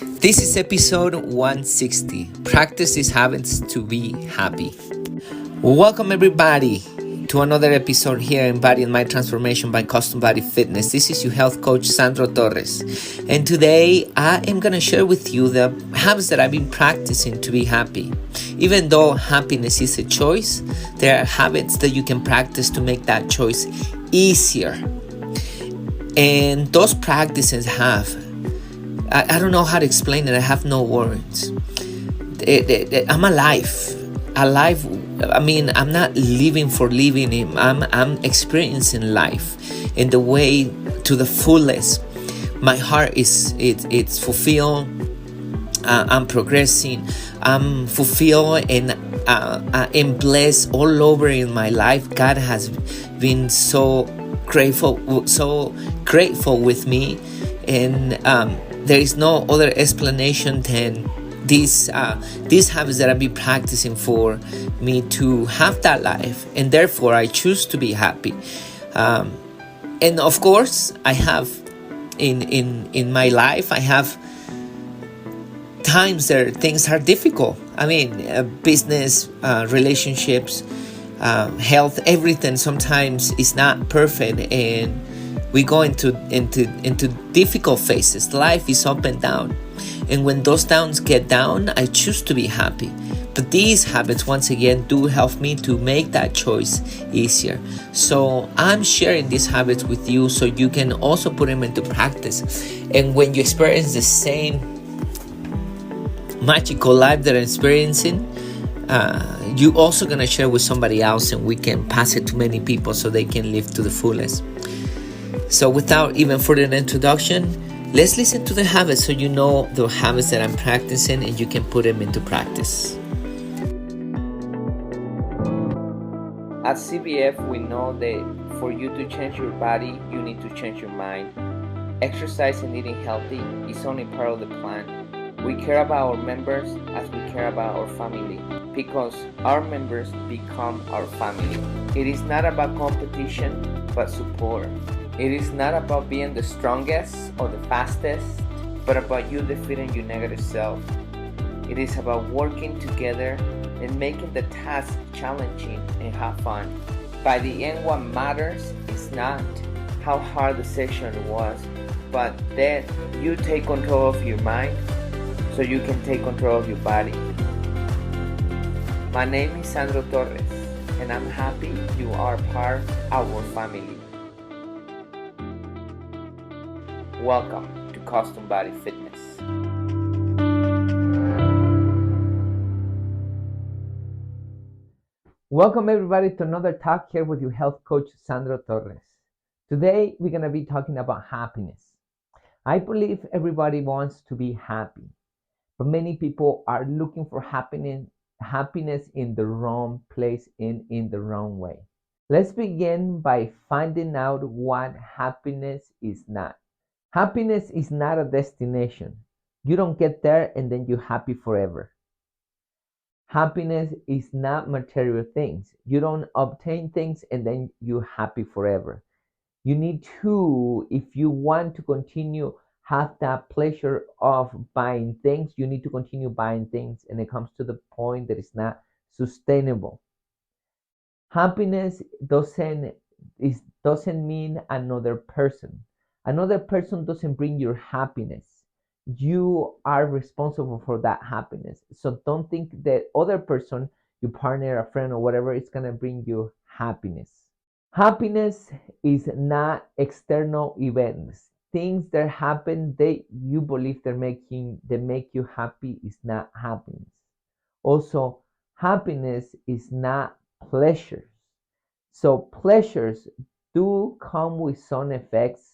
This is episode 160. Practice these habits to be happy. Welcome, everybody, to another episode here in Body and Mind Transformation by Custom Body Fitness. This is your health coach, Sandro Torres. And today I am going to share with you the habits that I've been practicing to be happy. Even though happiness is a choice, there are habits that you can practice to make that choice easier. And those practices I don't know how to explain it. I have no words. I'm alive. I mean, I'm not living for living. I'm experiencing life in the way to the fullest. My heart it's fulfilled. I'm progressing. I'm fulfilled and blessed all over in my life. God has been so grateful with me, and there is no other explanation than these habits that I've been practicing for me to have that life, and therefore I choose to be happy. And of course, I have in my life, I have times that things are difficult. I mean, business, relationships, health, everything sometimes is not perfect, and we go into difficult phases. Life is up and down, and when those downs get down, I choose to be happy. But these habits, once again, do help me to make that choice easier. So I'm sharing these habits with you so you can also put them into practice. And when you experience the same magical life that I'm experiencing, you also gonna share with somebody else, and we can pass it to many people so they can live to the fullest. So without even further introduction, let's listen to the habits so you know the habits that I'm practicing and you can put them into practice. At CBF, we know that for you to change your body, you need to change your mind. Exercise and eating healthy is only part of the plan. We care about our members as we care about our family, because our members become our family. It is not about competition, but support. It is not about being the strongest or the fastest, but about you defeating your negative self. It is about working together and making the task challenging and have fun. By the end, what matters is not how hard the session was, but that you take control of your mind so you can take control of your body. My name is Sandro Torres, and I'm happy you are part of our family. Welcome to Custom Body Fitness. Welcome everybody to another talk here with your health coach, Sandro Torres. Today we're going to be talking about happiness. I believe everybody wants to be happy, but many people are looking for happiness in the wrong place and in the wrong way. Let's begin by finding out what happiness is not. Happiness is not a destination. You don't get there and then you're happy forever. Happiness is not material things. You don't obtain things and then you're happy forever. You need to, if you want to continue have that pleasure of buying things, you need to continue buying things, and it comes to the point that it's not sustainable. Happiness doesn't mean another person. Another person doesn't bring your happiness. You are responsible for that happiness. So don't think that other person, your partner, a friend, or whatever, is gonna bring you happiness. Happiness is not external events. Things that happen you believe they make you happy is not happiness. Also, happiness is not pleasures. So pleasures do come with some effects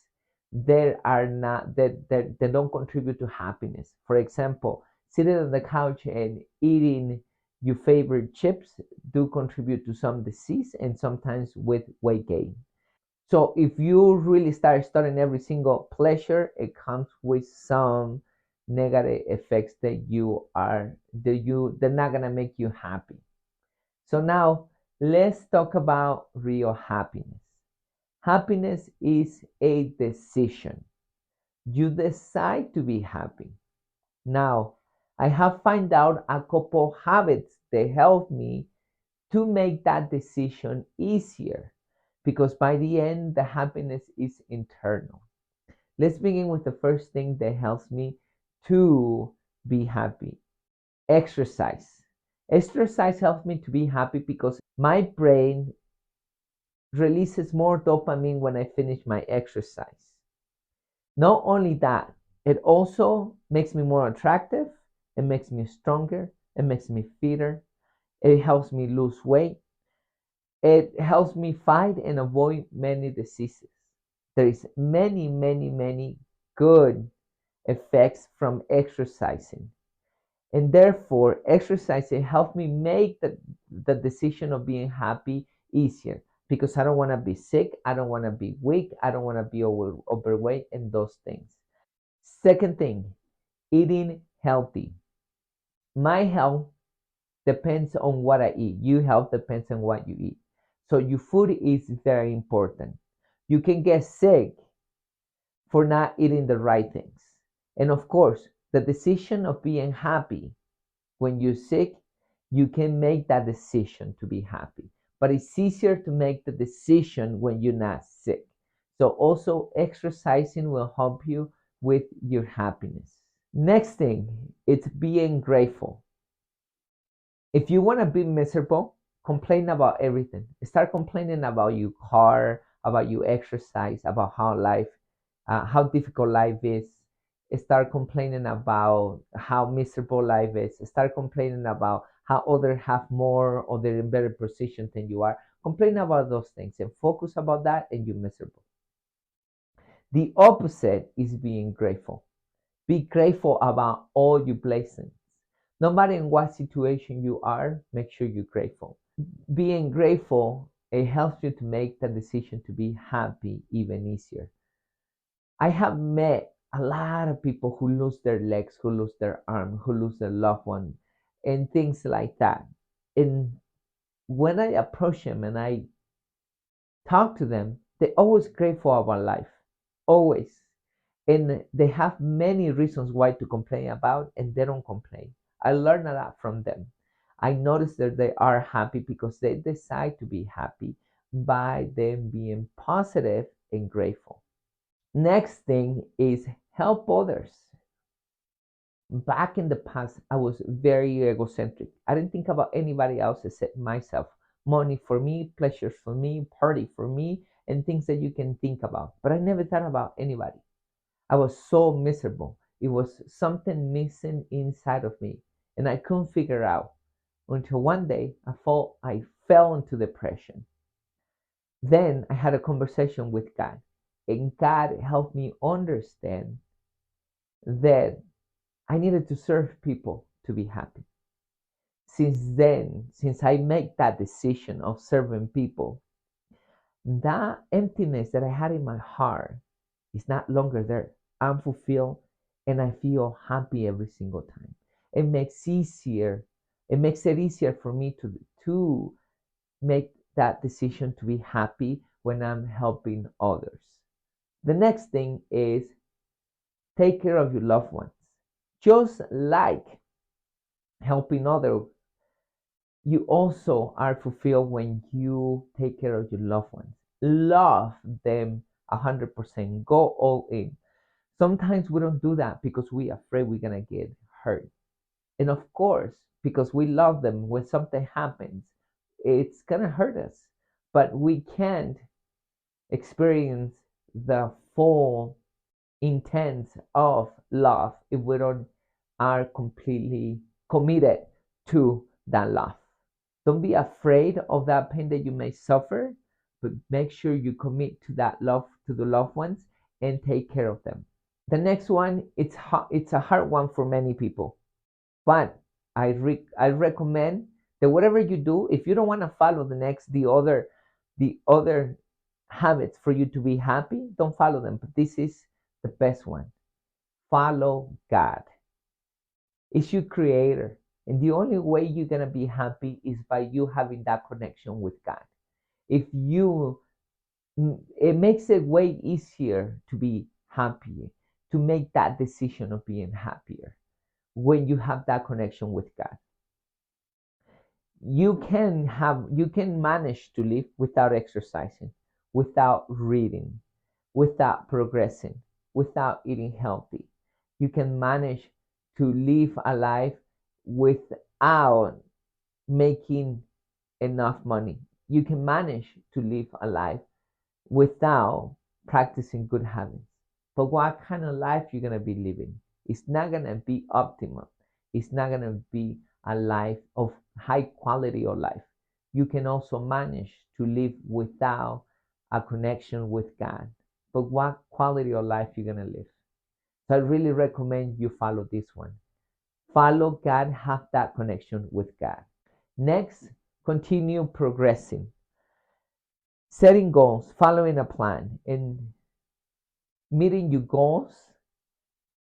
that don't contribute to happiness. For example, sitting on the couch and eating your favorite chips do contribute to some disease and sometimes with weight gain. So if you really start studying every single pleasure, it comes with some negative effects they're not gonna make you happy. So now let's talk about real happiness. Happiness is a decision. You decide to be happy. Now, I have found out a couple habits that help me to make that decision easier because by the end, the happiness is internal. Let's begin with the first thing that helps me to be happy: exercise. Exercise helps me to be happy because my brain releases more dopamine when I finish my exercise. Not only that, it also makes me more attractive, it makes me stronger, it makes me fitter, it helps me lose weight, it helps me fight and avoid many diseases. There is many good effects from exercising. And therefore, exercising helps me make the decision of being happy easier because I don't want to be sick, I don't want to be weak, I don't want to be overweight, and those things. Second thing, eating healthy. My health depends on what I eat. Your health depends on what you eat. So your food is very important. You can get sick for not eating the right things. And of course, the decision of being happy when you're sick, you can make that decision to be happy. But it's easier to make the decision when you're not sick. So also exercising will help you with your happiness. Next thing, it's being grateful. If you want to be miserable, complain about everything. Start complaining about your car, about your exercise, about how difficult life is. Start complaining about how miserable life is. Start complaining about how others have more or they're in better position than you are. Complain about those things and focus about that, and you're miserable. The opposite is being grateful. Be grateful about all your blessings. No matter in what situation you are, make sure you're grateful. Being grateful, it helps you to make the decision to be happy even easier. I have met a lot of people who lose their legs, who lose their arm, who lose their loved one, and things like that. And when I approach them and I talk to them, they're always grateful about life, always. And they have many reasons why to complain about, and they don't complain. I learn a lot from them. I notice that they are happy because they decide to be happy by them being positive and grateful. Next thing is help others. Back in the past, I was very egocentric. I didn't think about anybody else except myself. Money for me, pleasures for me, party for me, and things that you can think about. But I never thought about anybody. I was so miserable. It was something missing inside of me, and I couldn't figure out until one day I fell into depression. Then I had a conversation with God, and God helped me understand that I needed to serve people to be happy. Since then, since I made that decision of serving people, that emptiness that I had in my heart is not longer there. I'm fulfilled and I feel happy every single time. It makes easier. It makes it easier for me to make that decision to be happy when I'm helping others. The next thing is take care of your loved ones. Just like helping others, you also are fulfilled when you take care of your loved ones. Love them 100%. Go all in. Sometimes we don't do that because we're afraid we're going to get hurt. And of course, because we love them, when something happens, it's going to hurt us. But we can't experience the full intent of love if we don't are completely committed to that love. Don't be afraid of that pain that you may suffer, but make sure you commit to that love to the loved ones and take care of them. The next one, it's a hard one for many people, but I recommend that whatever you do, if you don't want to follow the other habits for you to be happy, don't follow them. But this is the best one. Follow God. It's your creator. And the only way you're going to be happy is by you having that connection with God. If you, it makes it way easier to be happy, to make that decision of being happier. when you have that connection with God. You can manage to live without exercising, without reading, without progressing, without eating healthy. You can manage to live a life without making enough money. You can manage to live a life without practicing good habits. But what kind of life you're gonna be living? It's not gonna be optimal. It's not gonna be a life of high quality of life. You can also manage to live without a connection with God. But what quality of life you're gonna live? So I really recommend you follow this one. Follow God, have that connection with God. Next, continue progressing. Setting goals, following a plan, and meeting your goals,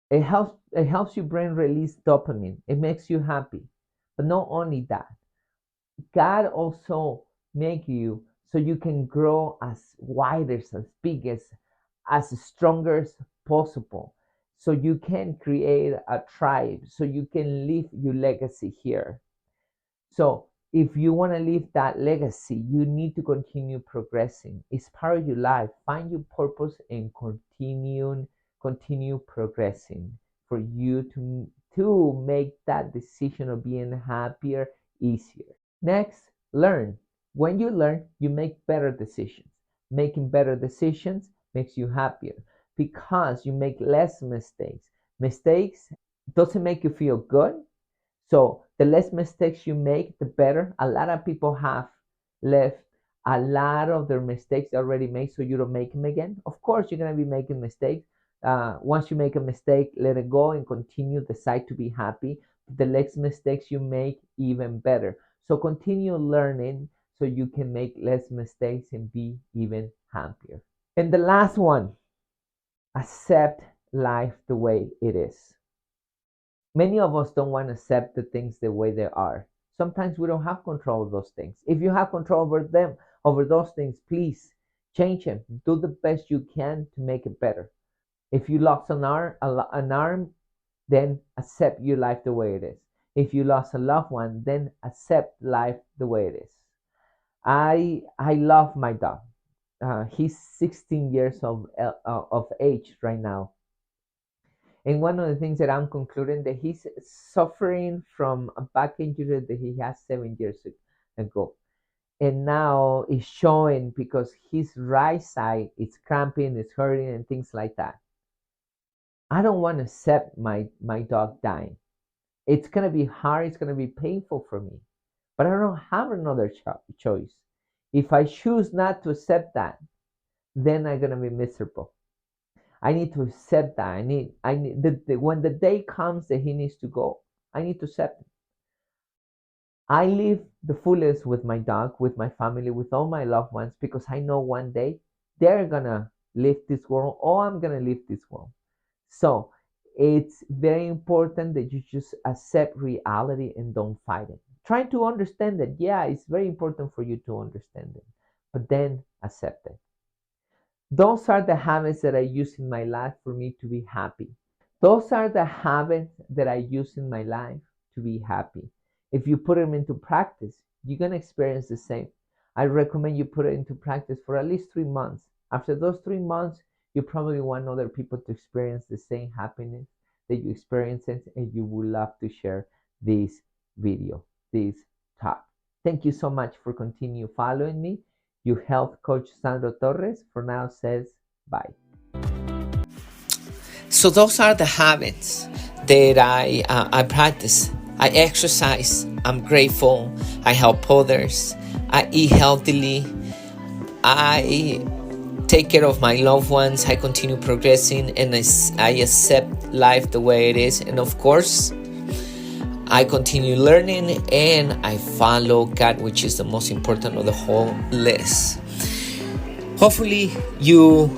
it helps your brain release dopamine. It makes you happy. But not only that, God also make you so you can grow as wide as big as stronger as possible. So you can create a tribe, so you can leave your legacy here. So if you want to leave that legacy, you need to continue progressing. It's part of your life. Find your purpose and continue progressing for you to make that decision of being happier easier. Next, learn. When you learn, you make better decisions. Making better decisions makes you happier because you make less mistakes. Mistakes doesn't make you feel good. So the less mistakes you make, the better. A lot of people have left a lot of their mistakes already made, so you don't make them again. Of course, you're going to be making mistakes. Once you make a mistake, let it go and continue. Decide to be happy. The less mistakes you make, even better. So continue learning so you can make less mistakes and be even happier. And the last one, accept life the way it is. Many of us don't want to accept the things the way they are. Sometimes we don't have control of those things. If you have control over those things, please change them. Do the best you can to make it better. If you lost an arm, then accept your life the way it is. If you lost a loved one, then accept life the way it is. I love my dog. He's 16 years of age right now. And one of the things that I'm concluding that he's suffering from a back injury that he has 7 years ago. And now it's showing because his right side is cramping, it's hurting and things like that. I don't want to accept my dog dying. It's going to be hard, it's going to be painful for me. But I don't have another choice. If I choose not to accept that, then I'm going to be miserable. I need to accept that. When the day comes that he needs to go, I need to accept it. I live the fullest with my dog, with my family, with all my loved ones, because I know one day they're gonna leave this world or I'm gonna leave this world. So it's very important that you just accept reality and don't fight it. Try to understand it. Yeah, it's very important for you to understand it, but then accept it. Those are the habits that I use in my life for me to be happy. Those are the habits that I use in my life to be happy. If you put them into practice, you're going to experience the same. I recommend you put it into practice for at least 3 months. After those 3 months, you probably want other people to experience the same happiness that you experience, and you would love to share this video, this talk. Thank you so much for continue following me. Your health coach Sandro Torres for now says bye. So those are the habits that I practice. I exercise. I'm grateful. I help others. I eat healthily. I take care of my loved ones. I continue progressing, and I accept life the way it is. And of course, I continue learning and I follow God, which is the most important of the whole list. Hopefully you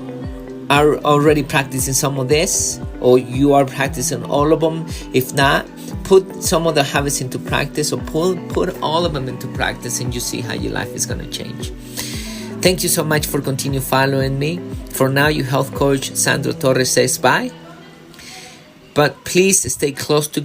are already practicing some of this, or you are practicing all of them. If not, put some of the habits into practice, or put all of them into practice, and you see how your life is going to change. Thank you so much for continue following me. For now, your health coach Sandro Torres says bye. But please stay close to